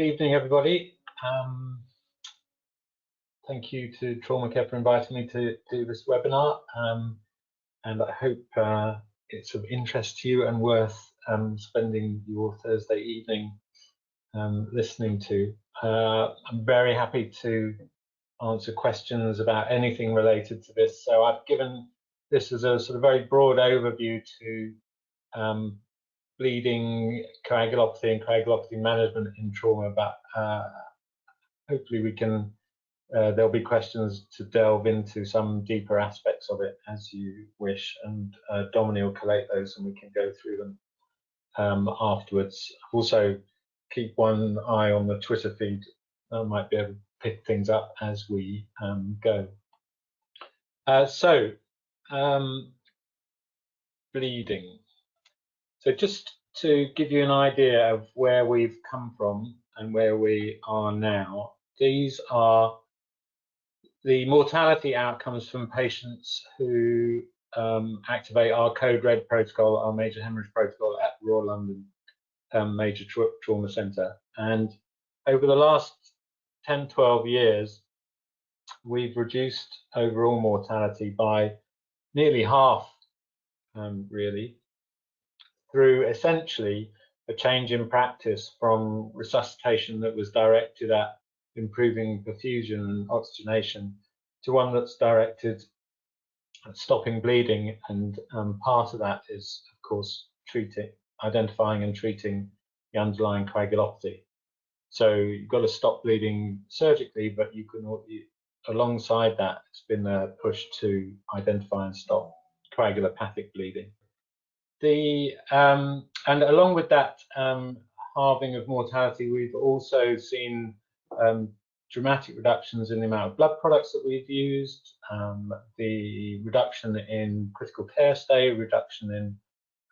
Good evening, everybody. Thank you to Trauma Care for inviting me to do this webinar, and I hope it's of interest to you and worth spending your Thursday evening listening to. I'm very happy to answer questions about anything related to this. So I've given this as a sort of very broad overview to bleeding, coagulopathy and coagulopathy management in trauma, but hopefully we can, there'll be questions to delve into some deeper aspects of it as you wish, and Dominic will collate those and we can go through them afterwards. Also keep one eye on the Twitter feed. I might be able to pick things up as we go. Bleeding. So just to give you an idea of where we've come from and where we are now, these are the mortality outcomes from patients who activate our Code Red protocol, our major hemorrhage protocol at Royal London Major Trauma Centre. And over the last 10-12 years, we've reduced overall mortality by nearly half, really, through essentially a change in practice from resuscitation that was directed at improving perfusion and oxygenation to one that's directed at stopping bleeding, and part of that is, of course, identifying and treating the underlying coagulopathy. So you've got to stop bleeding surgically, but you can, alongside that, it's been a push to identify and stop coagulopathic bleeding. And along with that halving of mortality, we've also seen dramatic reductions in the amount of blood products that we've used, the reduction in critical care stay, reduction in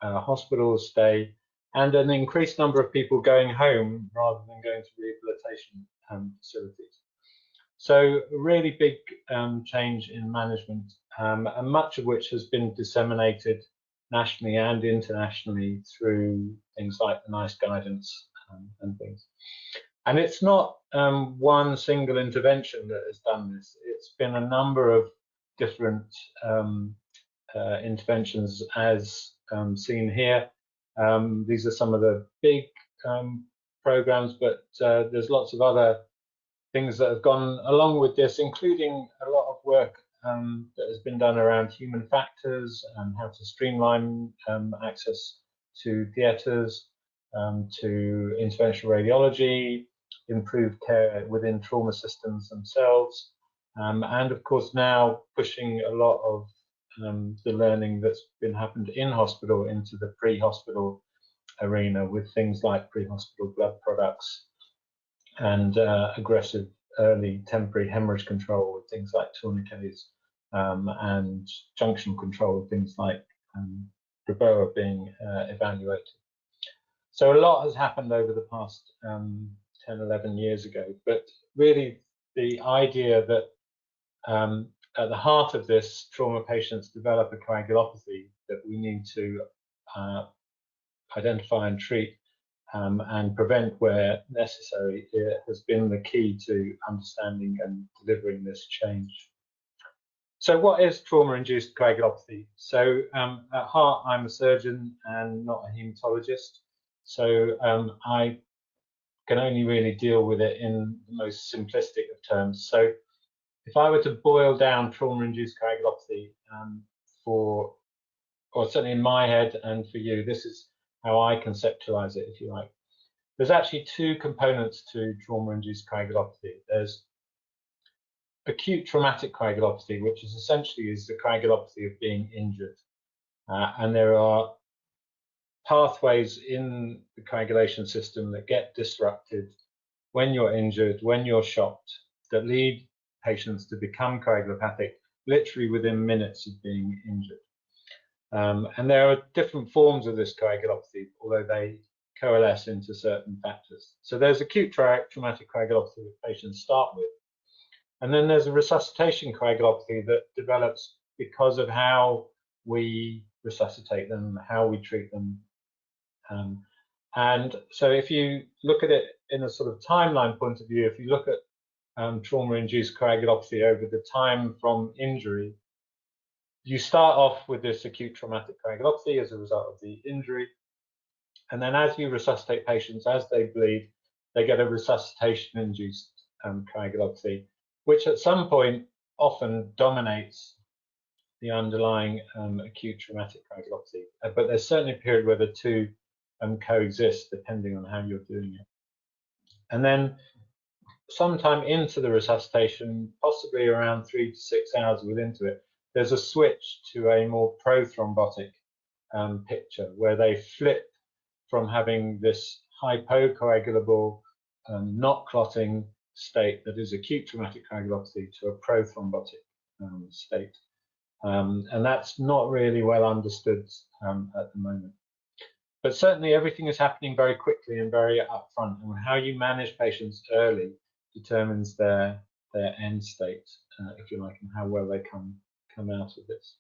hospital stay, and an increased number of people going home rather than going to rehabilitation facilities. So a really big change in management, and much of which has been disseminated nationally and internationally through things like the NICE guidance and things. And it's not one single intervention that has done this. It's been a number of different interventions as seen here. These are some of the big programs, but there's lots of other things that have gone along with this, including a lot of work that has been done around human factors and how to streamline access to theatres, to interventional radiology, improved care within trauma systems themselves, and of course now pushing a lot of the learning that's been happened in hospital into the pre-hospital arena with things like pre-hospital blood products and aggressive early temporary hemorrhage control with things like tourniquets, and junction control with things like Reboa being evaluated. So a lot has happened over the past 10-11 years ago, but really the idea that at the heart of this, trauma patients develop a coagulopathy that we need to identify and treat and prevent where necessary, has been the key to understanding and delivering this change. So what is trauma-induced coagulopathy? So at heart, I'm a surgeon and not a hematologist. So I can only really deal with it in the most simplistic of terms. So if I were to boil down trauma-induced coagulopathy or certainly in my head and for you, this is how I conceptualize it, if you like. There's actually two components to trauma-induced coagulopathy. There's acute traumatic coagulopathy, which is essentially the coagulopathy of being injured. And there are pathways in the coagulation system that get disrupted when you're injured, when you're shocked, that lead patients to become coagulopathic literally within minutes of being injured. And there are different forms of this coagulopathy, although they coalesce into certain factors. So there's acute traumatic coagulopathy that patients start with. And then there's a resuscitation coagulopathy that develops because of how we resuscitate them, how we treat them. And so if you look at it in a sort of timeline point of view, if you look at trauma-induced coagulopathy over the time from injury, you start off with this acute traumatic coagulopathy as a result of the injury. And then as you resuscitate patients, as they bleed, they get a resuscitation-induced coagulopathy, which at some point often dominates the underlying acute traumatic coagulopathy. But there's certainly a period where the two coexist depending on how you're doing it. And then sometime into the resuscitation, possibly around 3 to 6 hours within it, there's a switch to a more prothrombotic picture where they flip from having this hypocoagulable, not clotting state that is acute traumatic coagulopathy to a prothrombotic state. And that's not really well understood at the moment. But certainly everything is happening very quickly and very upfront, and how you manage patients early determines their end state, if you like, and how well they come out of this.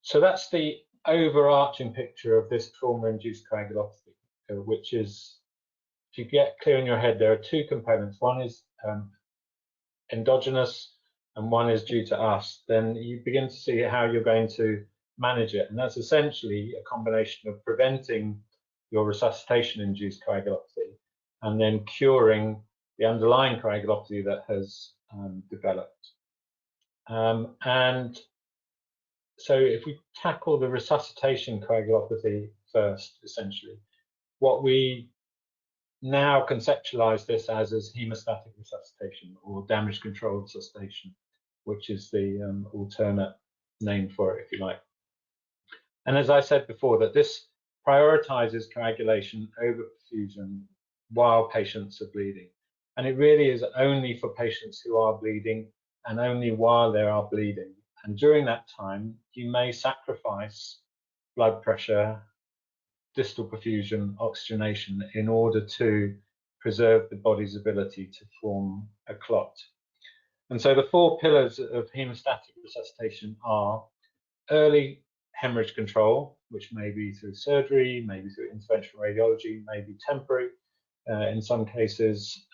So that's the overarching picture of this trauma-induced coagulopathy, which is, if you get clear in your head, there are two components. One is endogenous and one is due to us. Then you begin to see how you're going to manage it, and that's essentially a combination of preventing your resuscitation-induced coagulopathy and then curing the underlying coagulopathy that has developed. And so if we tackle the resuscitation coagulopathy first, essentially, what we now conceptualize this as is hemostatic resuscitation or damage control resuscitation, which is the alternate name for it, if you like. And as I said before, that this prioritizes coagulation over perfusion while patients are bleeding. And it really is only for patients who are bleeding and only while they are bleeding. And during that time, you may sacrifice blood pressure, distal perfusion, oxygenation in order to preserve the body's ability to form a clot. And so the four pillars of hemostatic resuscitation are early hemorrhage control, which may be through surgery, maybe through interventional radiology, maybe temporary in some cases,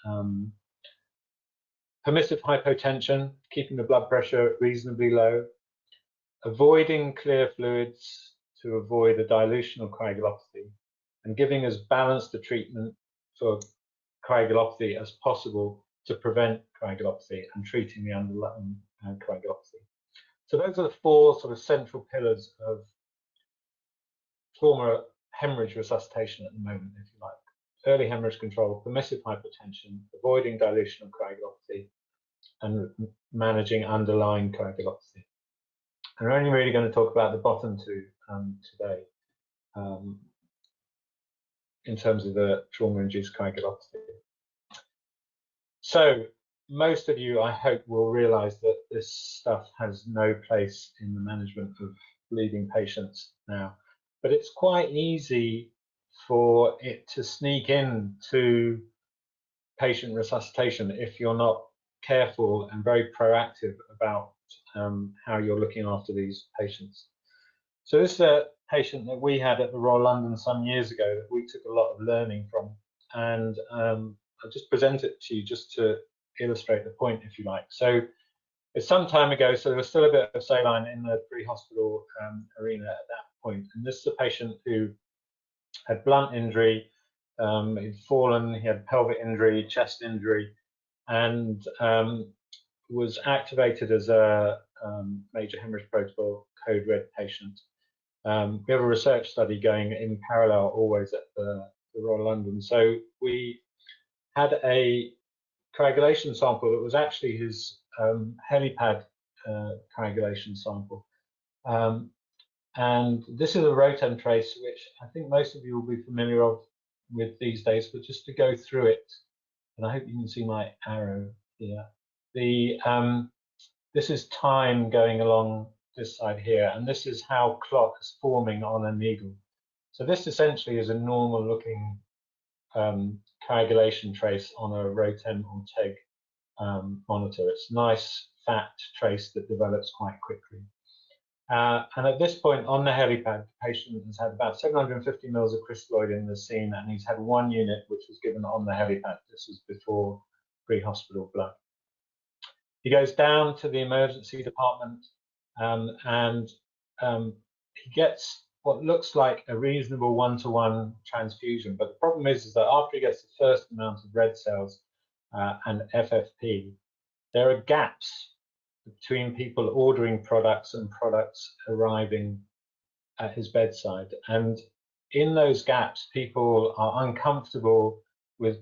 permissive hypotension, keeping the blood pressure reasonably low, avoiding clear fluids to avoid a dilutional coagulopathy, and giving as balanced a treatment for coagulopathy as possible to prevent coagulopathy and treating the underlying coagulopathy. So those are the four sort of central pillars of trauma hemorrhage resuscitation at the moment, if you like. Early hemorrhage control, permissive hypertension, avoiding dilutional coagulopathy, and managing underlying coagulopathy. And we're only really going to talk about the bottom two today in terms of the trauma-induced coagulopathy. So most of you, I hope, will realize that this stuff has no place in the management of bleeding patients now. But it's quite easy for it to sneak into patient resuscitation if you're not careful and very proactive about how you're looking after these patients. So this is a patient that we had at the Royal London some years ago that we took a lot of learning from, and I'll just present it to you just to illustrate the point, if you like. So it's some time ago, so there was still a bit of saline in the pre-hospital arena at that point. And this is a patient who had blunt injury, he'd fallen, he had pelvic injury, chest injury, and was activated as a major hemorrhage protocol code red patient. We have a research study going in parallel always at the Royal London. So we had a coagulation sample that was actually his helipad coagulation sample. And this is a Rotem trace, which I think most of you will be familiar with these days, but just to go through it, and I hope you can see my arrow here. This is time going along this side here, and this is how clot is forming on a needle. So this essentially is a normal looking coagulation trace on a Rotem or TEG monitor. It's nice fat trace that develops quite quickly. And at this point on the helipad, the patient has had about 750 mils of crystalloid in the scene, and he's had 1 unit which was given on the helipad. This was before pre-hospital blood. He goes down to the emergency department, and he gets what looks like a reasonable one-to-one transfusion. But the problem is that after he gets the first amount of red cells and FFP, there are gaps between people ordering products and products arriving at his bedside. And in those gaps, people are uncomfortable with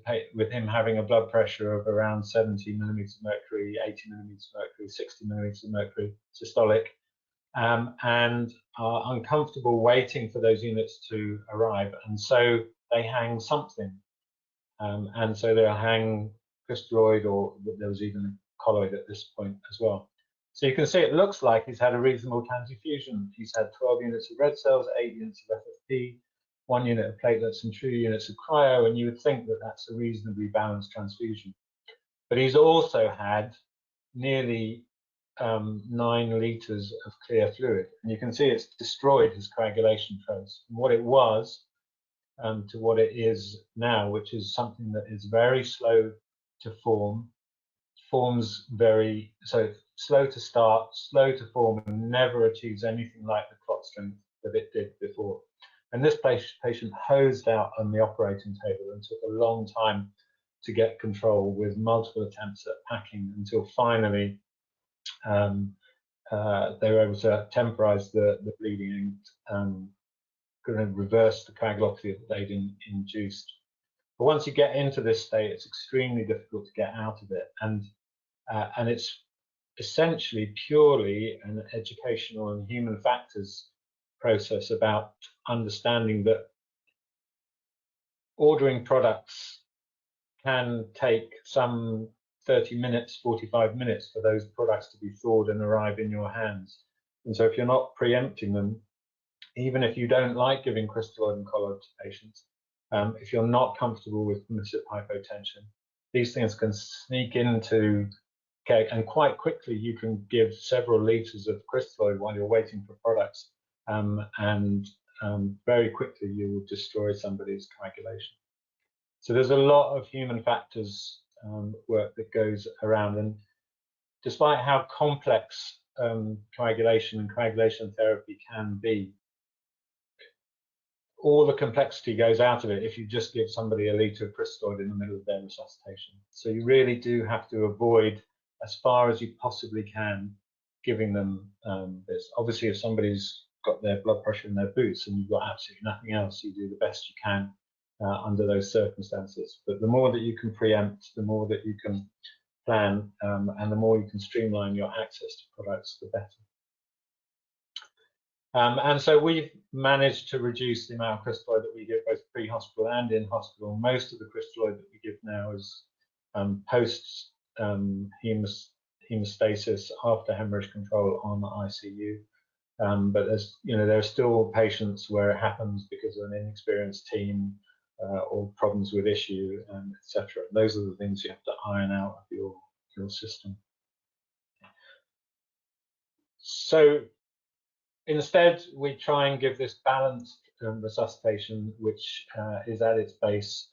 him having a blood pressure of around 70 millimeters of mercury, 80 millimeters of mercury, 60 millimeters of mercury systolic, and are uncomfortable waiting for those units to arrive. And so they hang something. And so they'll hang crystalloid, or there was even colloid at this point as well. So you can see it looks like he's had a reasonable transfusion. He's had 12 units of red cells, 8 units of FFP, 1 unit of platelets, and 2 units of cryo, and you would think that that's a reasonably balanced transfusion. But he's also had nearly 9 liters of clear fluid, and you can see it's destroyed his coagulation trace from what it was to what it is now, which is something that is very slow to form, forms very slow to start, slow to form, and never achieves anything like the clot strength that it did before. And this patient hosed out on the operating table and took a long time to get control, with multiple attempts at packing, until finally they were able to temporize the bleeding and going to reverse the coagulopathy that they'd induced. But once you get into this state, it's extremely difficult to get out of it, and it's essentially purely an educational and human factors process about understanding that ordering products can take some 30 minutes, 45 minutes for those products to be thawed and arrive in your hands. And so if you're not preempting them, even if you don't like giving crystalloid and colloid to patients, if you're not comfortable with permissive hypotension, these things can sneak into care, and quite quickly you can give several liters of crystalloid while you're waiting for products, and very quickly you will destroy somebody's coagulation. So there's a lot of human factors work that goes around, and despite how complex coagulation and coagulation therapy can be, all the complexity goes out of it if you just give somebody a liter of crystalloid in the middle of their resuscitation. So you really do have to avoid, as far as you possibly can, giving them this. Obviously, if somebody's got their blood pressure in their boots and you've got absolutely nothing else, you do the best you can under those circumstances. But the more that you can preempt, the more that you can plan, and the more you can streamline your access to products, the better. And so we've managed to reduce the amount of crystalloid that we give both pre-hospital and in hospital. Most of the crystalloid that we give now is post hemostasis, after hemorrhage control on the ICU. But there are still patients where it happens because of an inexperienced team or problems with issue, etc. Those are the things you have to iron out of your system. So instead, we try and give this balanced resuscitation, which is at its base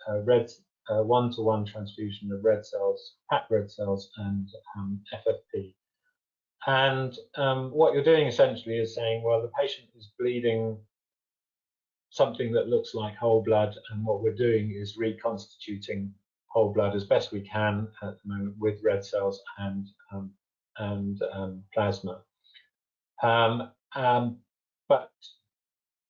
one-to-one transfusion of red cells, packed red cells, and FFP. And what you're doing essentially is saying, well, the patient is bleeding something that looks like whole blood, and what we're doing is reconstituting whole blood as best we can at the moment with red cells and plasma. But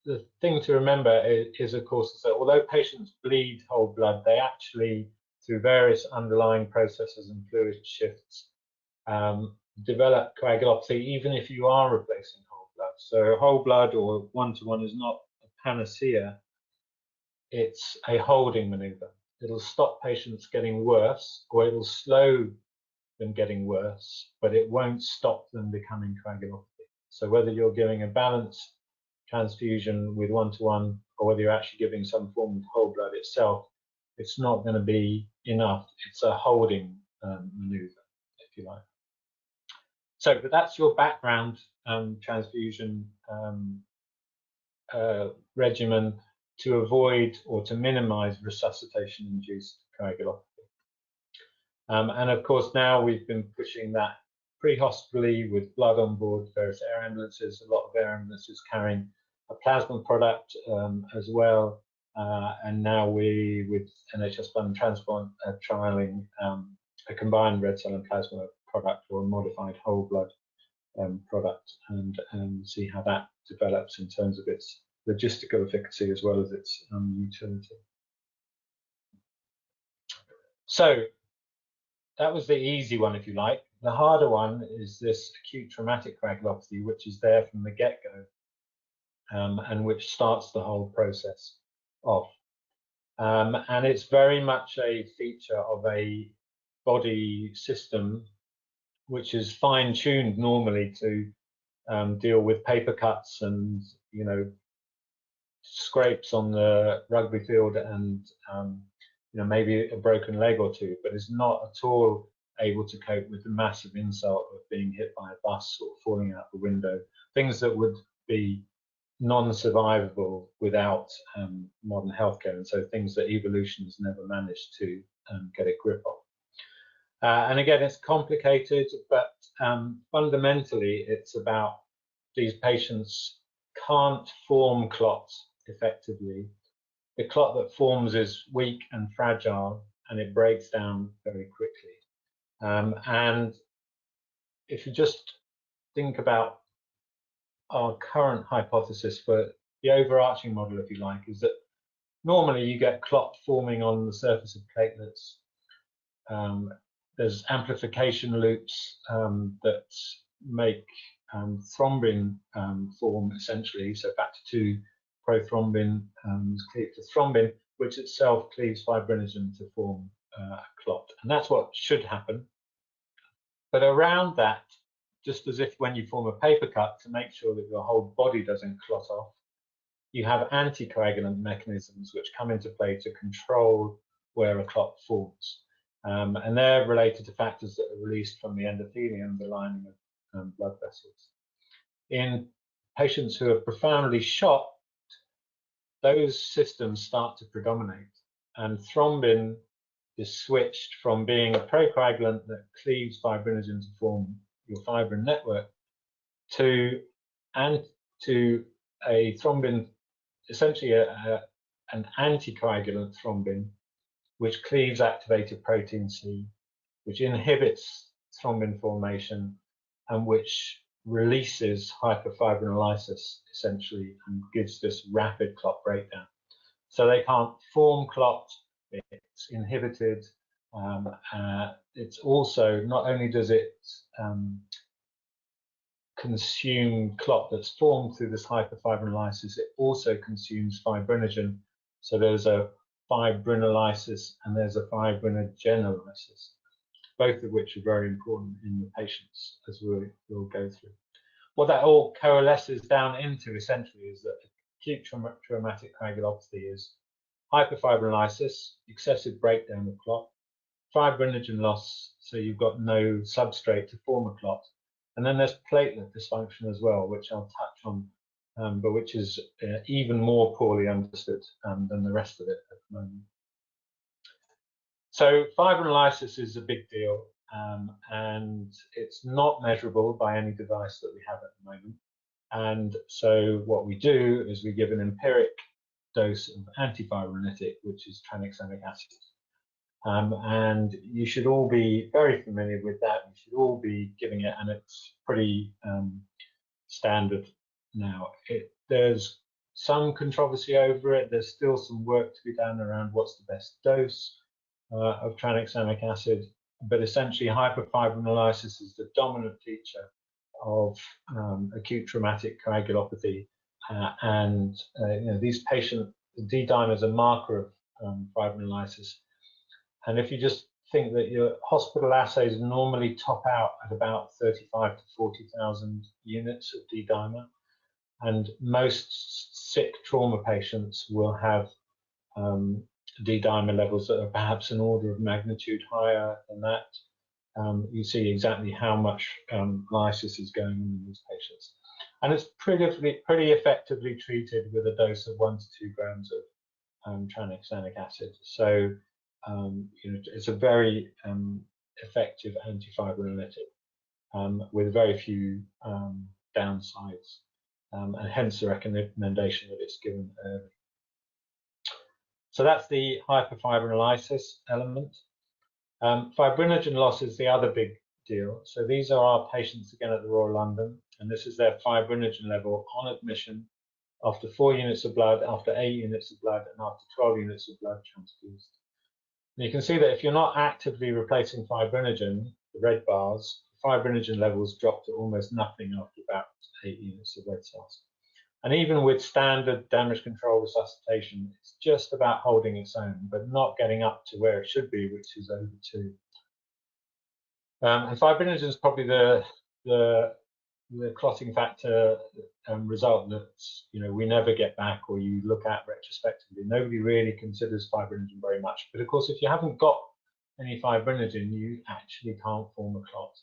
the thing to remember is, of course, that although patients bleed whole blood, they actually, through various underlying processes and fluid shifts, develop coagulopathy, even if you are replacing whole blood. So whole blood or one-to-one is not a panacea. It's a holding maneuver. It'll stop patients getting worse, or it'll slow them getting worse, but it won't stop them becoming coagulopathy. So whether you're giving a balanced transfusion with one-to-one, or whether you're actually giving some form of whole blood itself, it's not going to be enough. It's a holding maneuver, if you like. But that's your background transfusion regimen to avoid or to minimize resuscitation-induced coagulopathy. And of course, now we've been pushing that pre-hospitally with blood on board, various air ambulances, a lot of air ambulances carrying a plasma product as well. And now we, with NHS Blood and Transplant, are trialing a combined red cell and plasma product or a modified whole blood product, and see how that develops in terms of its logistical efficacy as well as its utility. So that was the easy one, if you like. The harder one is this acute traumatic coagulopathy, which is there from the get-go, and which starts the whole process off. And it's very much a feature of a body system which is fine-tuned normally to deal with paper cuts and, you know, scrapes on the rugby field and you know, maybe a broken leg or two, but is not at all able to cope with the massive insult of being hit by a bus or falling out the window, things that would be non-survivable without modern healthcare, and so things that evolution has never managed to get a grip of. And again, it's complicated, but fundamentally it's about these patients can't form clots effectively. The clot that forms is weak and fragile, and it breaks down very quickly. And if you just think about our current hypothesis for the overarching model, if you like, is that normally you get clot forming on the surface of platelets. There's amplification loops that make thrombin form essentially, so factor 2 prothrombin cleaves to thrombin, which itself cleaves fibrinogen to form a clot. And that's what should happen. But around that, just as if when you form a paper cut, to make sure that your whole body doesn't clot off, you have anticoagulant mechanisms which come into play to control where a clot forms. And they're related to factors that are released from the endothelium, the lining of blood vessels. In patients who are profoundly shocked, those systems start to predominate, and thrombin is switched from being a procoagulant that cleaves fibrinogen to form your fibrin network to a thrombin, essentially an anticoagulant thrombin, which cleaves activated protein C, which inhibits thrombin formation and which releases hyperfibrinolysis essentially and gives this rapid clot breakdown. So they can't form clot, it's inhibited. It's also, not only does it consume clot that's formed through this hyperfibrinolysis, it also consumes fibrinogen. So there's a fibrinolysis and there's a fibrinogenesis, both of which are very important in the patients, as we'll go through. What that all coalesces down into essentially is that acute traumatic coagulopathy is hyperfibrinolysis, excessive breakdown of clot, fibrinogen loss, so you've got no substrate to form a clot, and then there's platelet dysfunction as well, which I'll touch on, but which is even more poorly understood than the rest of it at the moment. So fibrinolysis is a big deal, and it's not measurable by any device that we have at the moment. And so what we do is we give an empiric dose of antifibrinolytic, which is tranexamic acid. And you should all be very familiar with that. You should all be giving it, and it's pretty standard now. There's some controversy over it. There's still some work to be done around what's the best dose of tranexamic acid, but essentially hyperfibrinolysis is the dominant feature of acute traumatic coagulopathy, and you know, these patients, the D-dimer is a marker of fibrinolysis. And if you just think that your hospital assays normally top out at about 35 to 40,000 units of D-dimer, and most sick trauma patients will have D-dimer levels that are perhaps an order of magnitude higher than that. you see exactly how much lysis is going on in these patients. And it's pretty effectively treated with a dose of 1 to 2 grams of tranexamic acid. So it's a very effective antifibrinolytic with very few downsides, and hence the recommendation that it's given early. So that's the hyperfibrinolysis element. Fibrinogen loss is the other big deal. So these are our patients again at the Royal London, and this is their fibrinogen level on admission after 4 units of blood, after 8 units of blood, and after 12 units of blood transfused. And you can see that if you're not actively replacing fibrinogen, the red bars, fibrinogen levels drop to almost nothing after about 8 units of red cells. And even with standard damage control resuscitation, it's just about holding its own, but not getting up to where it should be, which is over 2. And fibrinogen is probably the clotting factor result that we never get back, or you look at retrospectively. Nobody really considers fibrinogen very much. But of course, if you haven't got any fibrinogen, you actually can't form a clot.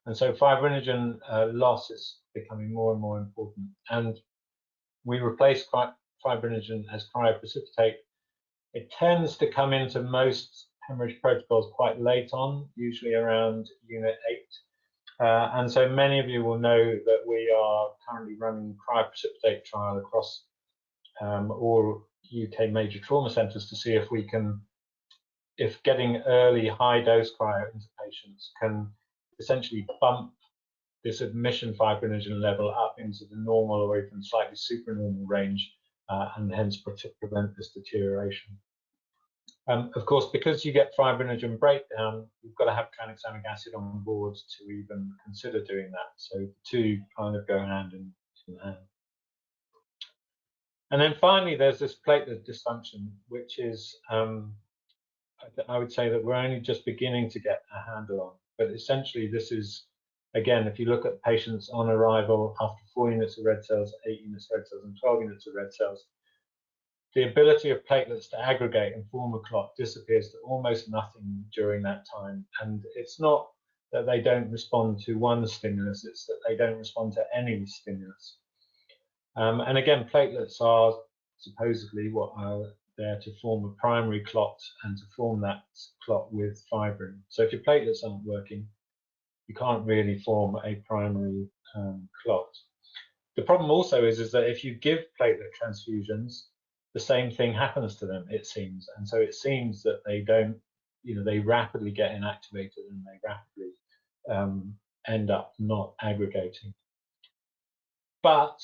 And so fibrinogen loss is becoming more and more important. And we replace fibrinogen as cryoprecipitate. It tends to come into most hemorrhage protocols quite late on, usually around unit 8. And so many of you will know that we are currently running cryoprecipitate trial across all UK major trauma centres to see if getting early high dose cryo into patients can essentially bump this admission fibrinogen level up into the normal or even slightly supernormal range, and hence prevent this deterioration. Of course, because you get fibrinogen breakdown, you've got to have tranexamic acid on board to even consider doing that. So the two kind of go hand in hand. And then finally, there's this platelet dysfunction, which is, I would say that we're only just beginning to get a handle on. But essentially, this is, again, if you look at patients on arrival after 4 units of red cells, 8 units of red cells, and 12 units of red cells, the ability of platelets to aggregate and form a clot disappears to almost nothing during that time. And it's not that they don't respond to one stimulus, it's that they don't respond to any stimulus. And again, platelets are supposedly what are there to form a primary clot and to form that clot with fibrin. So if your platelets aren't working, you can't really form a primary clot. The problem also is that if you give platelet transfusions, the same thing happens to them, it seems. And so it seems that they don't, they rapidly get inactivated and they rapidly end up not aggregating. But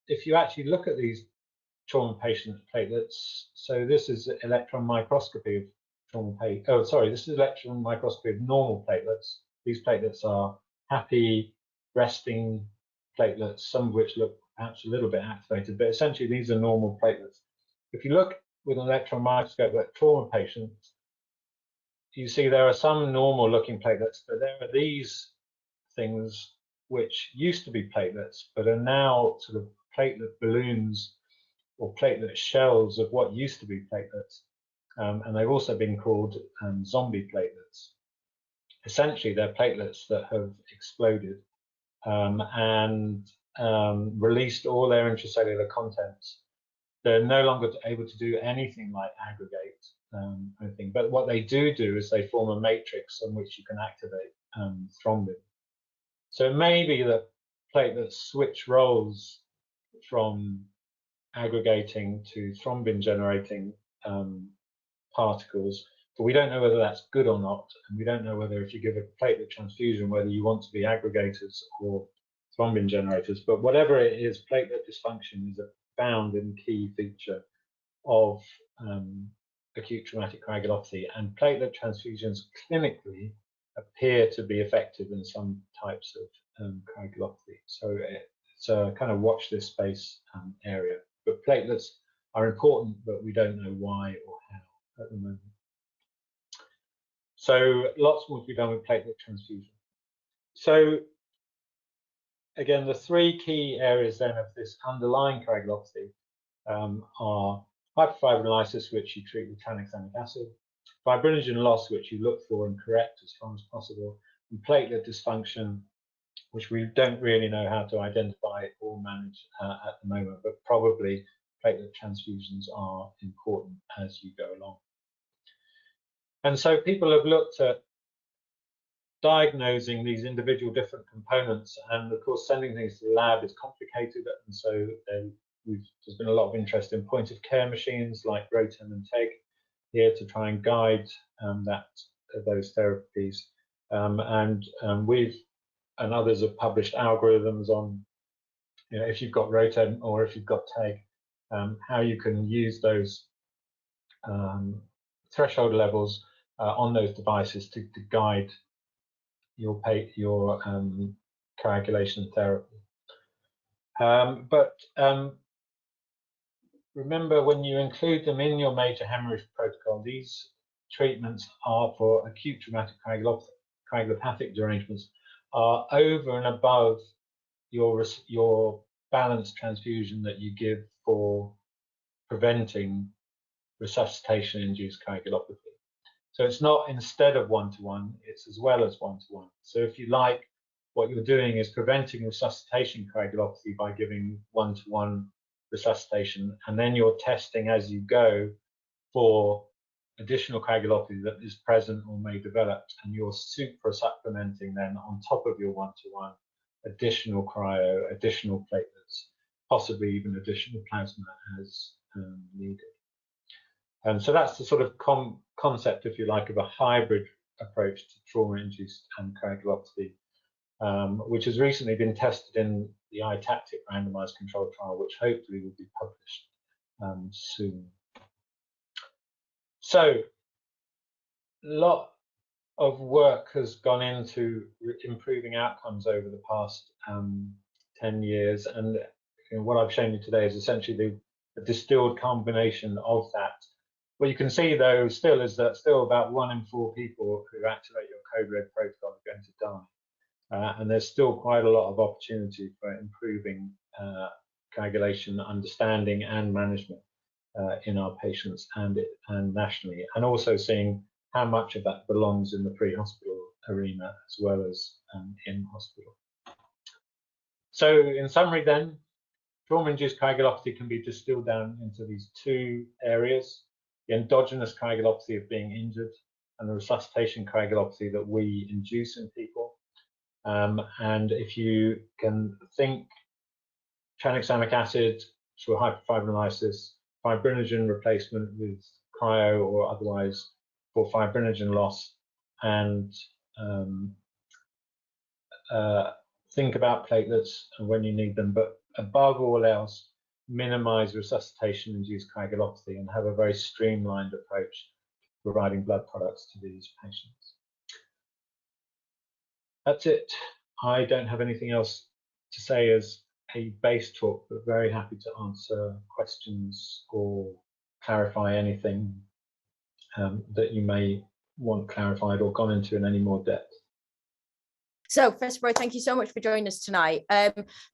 if you actually look at these trauma patient platelets, so this is electron microscopy of trauma this is electron microscopy of normal platelets. These platelets are happy, resting platelets, some of which look perhaps a little bit activated, but essentially these are normal platelets. If you look with an electron microscope at trauma patients, you see there are some normal looking platelets, but there are these things which used to be platelets, but are now sort of platelet balloons or platelet shells of what used to be platelets. And they've also been called zombie platelets. Essentially, they're platelets that have exploded and released all their intracellular contents. They're no longer able to do anything like aggregate anything, but what they do is they form a matrix on which you can activate thrombin. So it may be that platelets switch roles from aggregating to thrombin generating particles, but we don't know whether that's good or not, and we don't know whether if you give a platelet transfusion whether you want to be aggregators or thrombin generators. But whatever it is, platelet dysfunction is a found and key feature of acute traumatic coagulopathy, and platelet transfusions clinically appear to be effective in some types of coagulopathy. So it's a kind of watch this space area. But platelets are important, but we don't know why or how at the moment. So lots more to be done with platelet transfusion. So again, the 3 key areas then of this underlying coagulopathy are hyperfibrinolysis, which you treat with tranexamic acid, fibrinogen loss, which you look for and correct as far as possible, and platelet dysfunction, which we don't really know how to identify or manage at the moment, but probably platelet transfusions are important as you go along. And so people have looked at diagnosing these individual different components, and of course sending things to the lab is complicated, and so there's been a lot of interest in point of care machines like Rotem and TEG here to try and guide those therapies, we've and others have published algorithms on, you know, if you've got Rotem or if you've got TEG, how you can use those threshold levels on those devices to guide your coagulation therapy. Remember, when you include them in your major hemorrhage protocol, these treatments are for acute traumatic coagulopathic derangements are over and above your balanced transfusion that you give for preventing resuscitation-induced coagulopathy. So it's not instead of one-to-one, it's as well as one-to-one. So if you like, what you're doing is preventing resuscitation coagulopathy by giving one-to-one resuscitation, and then you're testing as you go for additional coagulopathy that is present or may develop, and you're super supplementing then on top of your one-to-one additional cryo, additional platelets, possibly even additional plasma as needed. And so that's the sort of concept, if you like, of a hybrid approach to trauma-induced coagulopathy, which has recently been tested in the ITACTIC randomized controlled trial, which hopefully will be published soon. So a lot of work has gone into improving outcomes over the past 10 years, and what I've shown you today is essentially the distilled combination of that. What you can see, though, still is that about 1 in 4 people who activate your code-red protocol are going to die. And there's still quite a lot of opportunity for improving coagulation understanding and management in our patients and nationally, and also seeing how much of that belongs in the pre-hospital arena as well as in hospital. So in summary then, trauma-induced coagulopathy can be distilled down into these 2 areas: the endogenous coagulopathy of being injured and the resuscitation coagulopathy that we induce in people. And if you can think tranexamic acid for hyperfibrinolysis, fibrinogen replacement with cryo or otherwise for fibrinogen loss, and think about platelets and when you need them, but above all else, minimize resuscitation-induced coagulopathy and have a very streamlined approach to providing blood products to these patients. That's it. I don't have anything else to say as a base talk, but very happy to answer questions or clarify anything that you may want clarified or gone into in any more depth. So first of all, thank you so much for joining us tonight.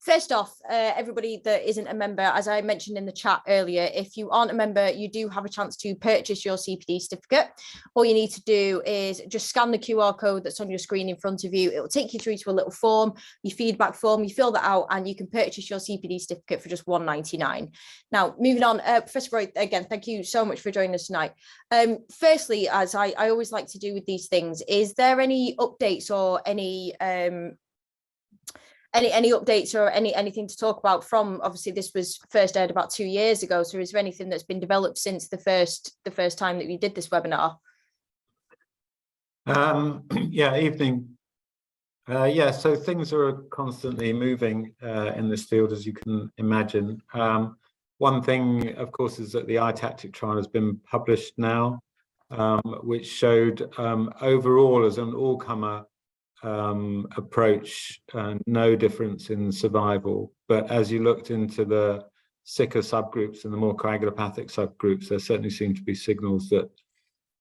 First off, everybody that isn't a member, as I mentioned in the chat earlier, if you aren't a member, you do have a chance to purchase your CPD certificate. All you need to do is just scan the QR code that's on your screen in front of you. It will take you through to a little form, your feedback form, you fill that out and you can purchase your CPD certificate for just £1.99. Now, moving on, first of all, again, thank you so much for joining us tonight. Firstly, as I always like to do with these things, is there any updates or any updates or anything to talk about from, obviously this was first aired about 2 years ago, so is there anything that's been developed since the first time that we did this webinar? Yeah, evening. Yeah, so things are constantly moving in this field, as you can imagine. One thing, of course, is that the ITACTIC trial has been published now, which showed overall as an all-comer approach, no difference in survival. But as you looked into the sicker subgroups and the more coagulopathic subgroups, there certainly seemed to be signals that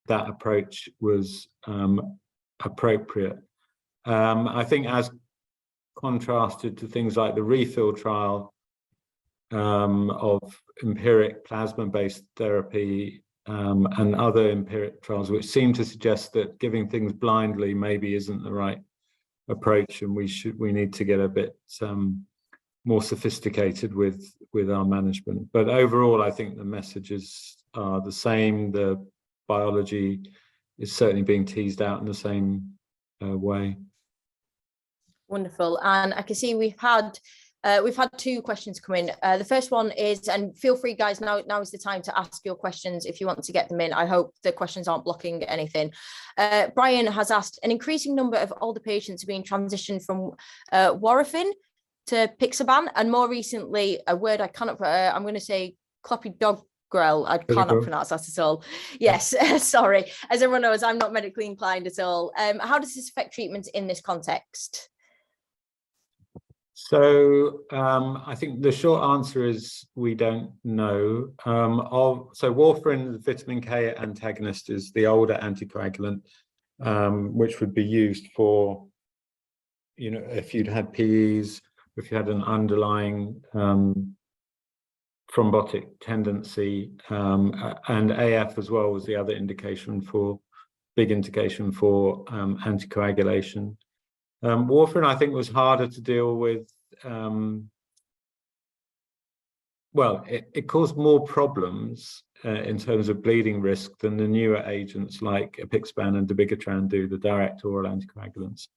that approach was appropriate. I think as contrasted to things like the refill trial of empiric plasma-based therapy and other empiric trials, which seem to suggest that giving things blindly maybe isn't the right approach, and we need to get a bit more sophisticated with our management. But overall, I think the messages are the same. The biology is certainly being teased out in the same way. Wonderful. And I can see we've had 2 questions come in. The first one is, and feel free guys, now is the time to ask your questions if you want to get them in. I hope the questions aren't blocking anything. Brian has asked, an increasing number of older patients are being transitioned from warfarin to Pixaban, and more recently a word I cannot, I'm going to say clopidogrel. I cannot pronounce that at all. Yes, sorry. As everyone knows, I'm not medically inclined at all. How does this affect treatment in this context? So I think the short answer is we don't know. So warfarin, the vitamin K antagonist, is the older anticoagulant, which would be used for, if you'd had PEs, if you had an underlying thrombotic tendency, and AF as well was the other big indication for anticoagulation. Warfarin, I think, was harder to deal with. It caused more problems in terms of bleeding risk than the newer agents like apixaban and dabigatran do, the direct oral anticoagulants.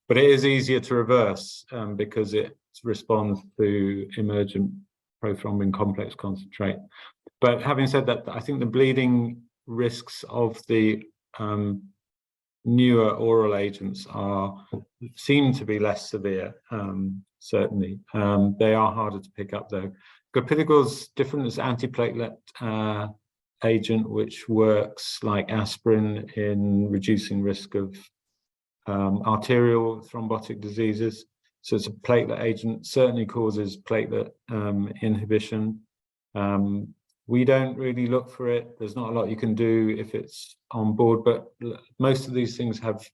But it is easier to reverse because it responds to emergent prothrombin complex concentrate. But having said that, I think the bleeding risks of the newer oral agents seem to be less severe, certainly. They are harder to pick up though. Clopidogrel's different as antiplatelet agent, which works like aspirin in reducing risk of arterial thrombotic diseases. So it's a platelet agent, certainly causes platelet inhibition. We don't really look for it. There's not a lot you can do if it's on board, but most of these things have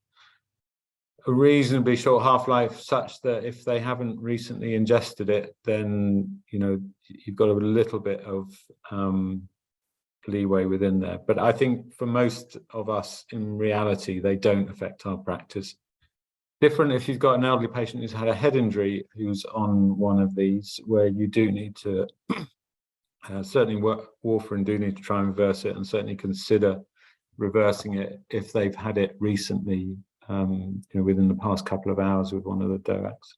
a reasonably short half-life, such that if they haven't recently ingested it, then you've got a little bit of leeway within there. But I think for most of us, in reality, they don't affect our practice. Different if you've got an elderly patient who's had a head injury who's on one of these, where you do need to certainly warfarin do need to try and reverse it, and certainly consider reversing it if they've had it recently, within the past couple of hours with one of the DOACs.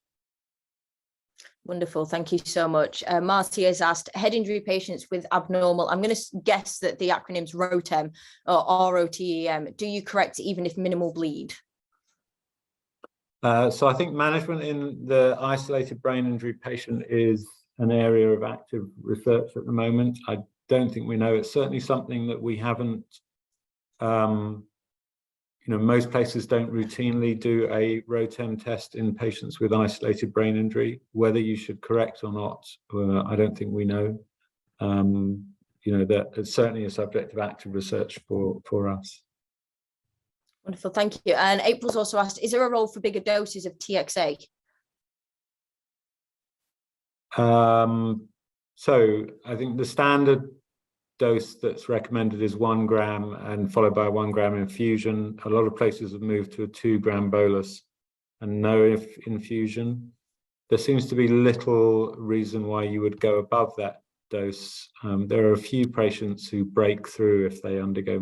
Wonderful, thank you so much. Marty has asked, head injury patients with abnormal, I'm going to guess that the acronym's ROTEM or ROTEM, do you correct even if minimal bleed? So I think management in the isolated brain injury patient is an area of active research at the moment. I don't think we know. It's certainly something that we haven't, most places don't routinely do a ROTEM test in patients with isolated brain injury. Whether you should correct or not, I don't think we know. That it's certainly a subject of active research for us. Wonderful, thank you. And April's also asked, is there a role for bigger doses of TXA? So I think the standard dose that's recommended is 1 gram and followed by a 1 gram infusion. A lot of places have moved to a 2 gram bolus and no infusion. There seems to be little reason why you would go above that dose. There are a few patients who break through if they undergo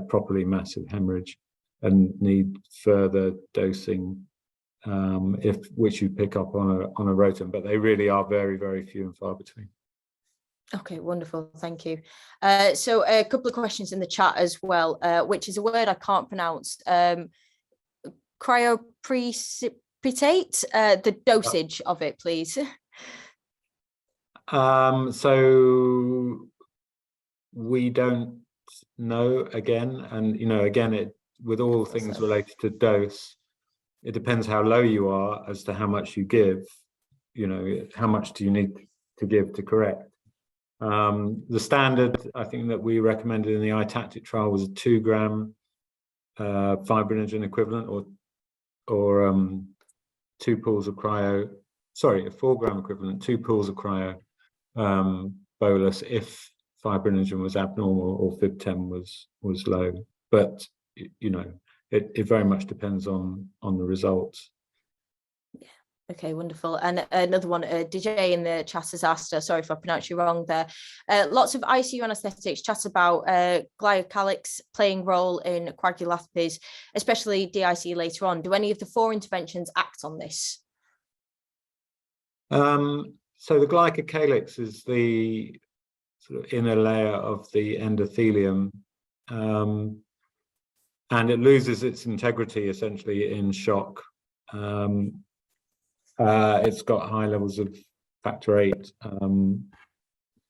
properly massive hemorrhage and need further dosing, which you pick up on a ROTEM, but they really are very, very few and far between. Okay, wonderful, thank you. So a couple of questions in the chat as well, which is a word I can't pronounce. Cryoprecipitate, the dosage of it, please. So we don't know again, and again, with all things related to dose, it depends how low you are as to how much you give. How much do you need to give to correct? The standard, I think, that we recommended in the iTactic trial was a 2 gram fibrinogen equivalent, or 2 pools of cryo. Sorry, a 4 gram equivalent, 2 pools of cryo bolus if fibrinogen was abnormal or FibTem was low. But you know, it very much depends on the results. Okay, wonderful. And another one, DJ in the chat has asked, sorry if I pronounced you wrong there, lots of ICU anaesthetics chat about glycocalyx playing role in coagulopathies, especially DIC later on. Do any of the 4 interventions act on this? So the glycocalyx is the sort of inner layer of the endothelium, and it loses its integrity essentially in shock. It's got high levels of factor VIII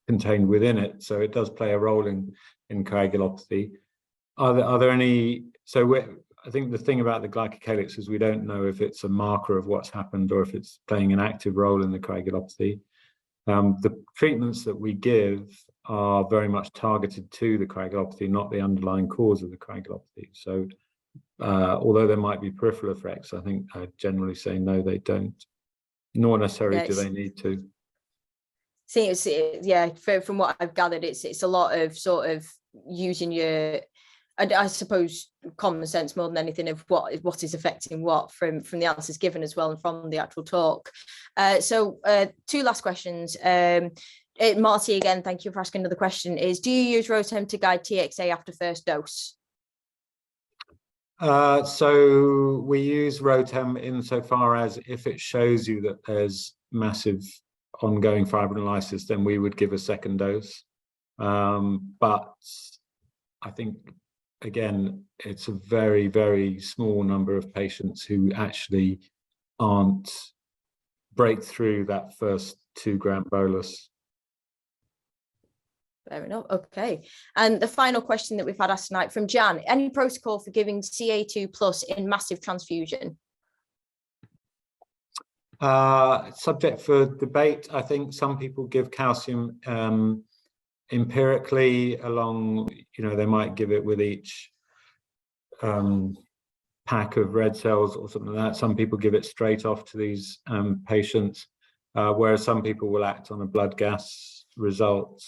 contained within it, so it does play a role in coagulopathy. Are there any? So I think the thing about the glycocalyx is we don't know if it's a marker of what's happened or if it's playing an active role in the coagulopathy. The treatments that we give are very much targeted to the coagulopathy, not the underlying cause of the coagulopathy. So although there might be peripheral effects, I think I generally say no, they don't, nor necessarily do they need to. See, yeah, from what I've gathered, it's a lot of sort of using your, I suppose, common sense more than anything of what is affecting what from the answers given as well and from the actual talk. So 2 last questions. Marty, again, thank you for asking another question, is do you use Rotem to guide TXA after first dose? So we use Rotem insofar as if it shows you that there's massive ongoing fibrinolysis, then we would give a second dose. But I think, again, it's a very, very small number of patients who actually break through that first 2-gram bolus. Fair enough. Okay. And the final question that we've had asked tonight from Jan, any protocol for giving Ca2+ in massive transfusion? Subject for debate. I think some people give calcium empirically along, they might give it with each pack of red cells or something like that. Some people give it straight off to these patients, whereas some people will act on a blood gas result.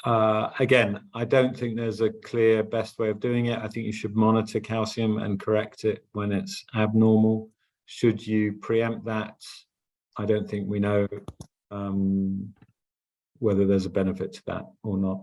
Again, I don't think there's a clear best way of doing it. I think you should monitor calcium and correct it when it's abnormal. Should you preempt that? I don't think we know whether there's a benefit to that or not.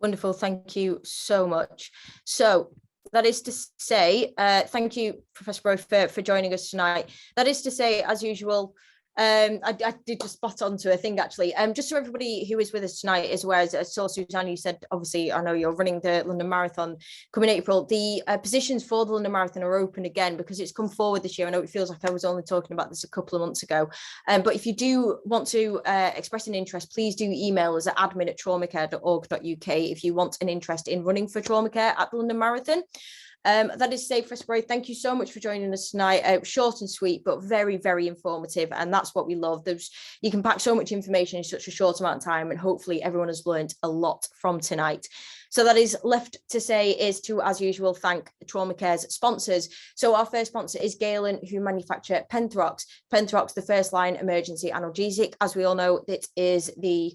Wonderful. Thank you so much. So that is to say, thank you, Professor Brohi, for joining us tonight. That is to say, as usual, I did just spot onto a thing actually. Just so everybody who is with us tonight is aware, as I saw Suzanne, you said, obviously, I know you're running the London Marathon coming April. The positions for the London Marathon are open again because it's come forward this year. I know it feels like I was only talking about this a couple of months ago. But if you do want to express an interest, please do email us at admin@traumacare.org.uk if you want an interest in running for trauma care at the London Marathon. That is safe for Brohi. Thank you so much for joining us tonight. Short and sweet, but very, very informative. And that's what we love. You can pack so much information in such a short amount of time. And hopefully everyone has learned a lot from tonight. So that is left to say is to, as usual, thank Trauma Care's sponsors. So our first sponsor is Galen, who manufacture Penthrox. Penthrox, the first line emergency analgesic. As we all know, it is the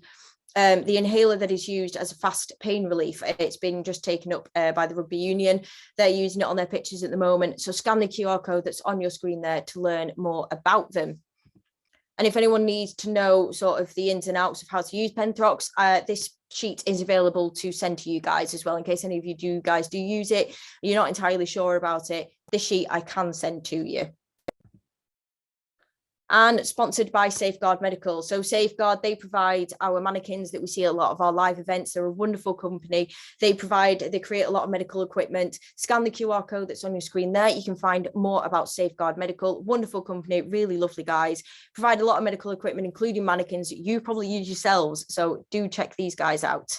inhaler that is used as a fast pain relief. It's been just taken up by the rugby union. They're using it on their pitches at the moment. So scan the QR code that's on your screen there to learn more about them. And if anyone needs to know sort of the ins and outs of how to use Penthrox, this sheet is available to send to you guys as well, in case any of you guys do use it, you're not entirely sure about it. This sheet I can send to you. And sponsored by Safeguard Medical. So Safeguard, they provide our mannequins that we see at a lot of our live events. They're a wonderful company. They create a lot of medical equipment. Scan the QR code that's on your screen there. You can find more about Safeguard Medical. Wonderful company, really lovely guys. Provide a lot of medical equipment, including mannequins that you probably use yourselves. So do check these guys out.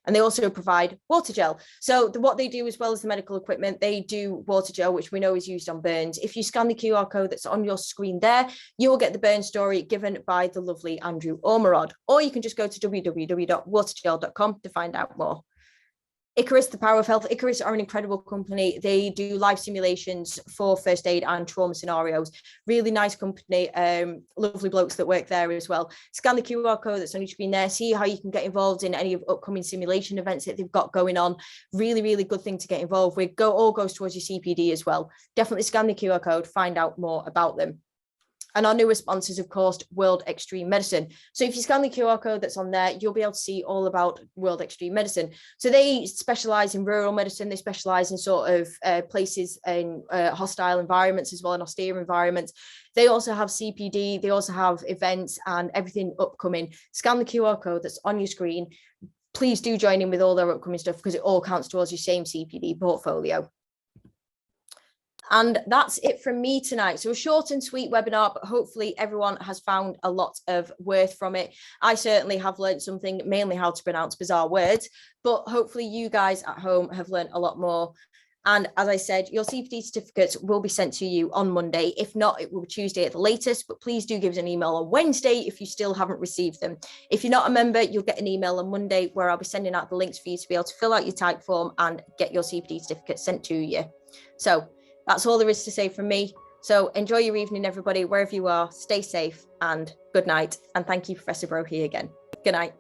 And they also provide water gel. So what they do, as well as the medical equipment, they do water gel, which we know is used on burns. If you scan the QR code that's on your screen there, you will get the burn story given by the lovely Andrew Ormerod. Or you can just go to www.watergel.com to find out more. Icarus, the power of health. Icarus are an incredible company. They do live simulations for first aid and trauma scenarios. Really nice company. Lovely blokes that work there as well. Scan the QR code that's on your screen there. See how you can get involved in any of upcoming simulation events that they've got going on. Really, really good thing to get involved with. All goes towards your CPD as well. Definitely scan the QR code, find out more about them. And our newest sponsors, of course, World Extreme Medicine. So if you scan the QR code that's on there, you'll be able to see all about World Extreme Medicine. So they specialize in rural medicine. They specialize in sort of places in hostile environments as well, and austere environments. They also have CPD. They also have events and everything upcoming. Scan the QR code that's on your screen. Please do join in with all their upcoming stuff, because it all counts towards your same CPD portfolio. And that's it from me tonight. So a short and sweet webinar, but hopefully everyone has found a lot of worth from it. I certainly have learned something, mainly how to pronounce bizarre words, but hopefully you guys at home have learned a lot more. And as I said, your CPD certificates will be sent to you on Monday. If not, it will be Tuesday at the latest, but please do give us an email on Wednesday if you still haven't received them. If you're not a member, you'll get an email on Monday where I'll be sending out the links for you to be able to fill out your type form and get your CPD certificate sent to you. So that's all there is to say from me. So enjoy your evening, everybody, wherever you are. Stay safe and good night. And thank you, Professor Brohi, again. Good night.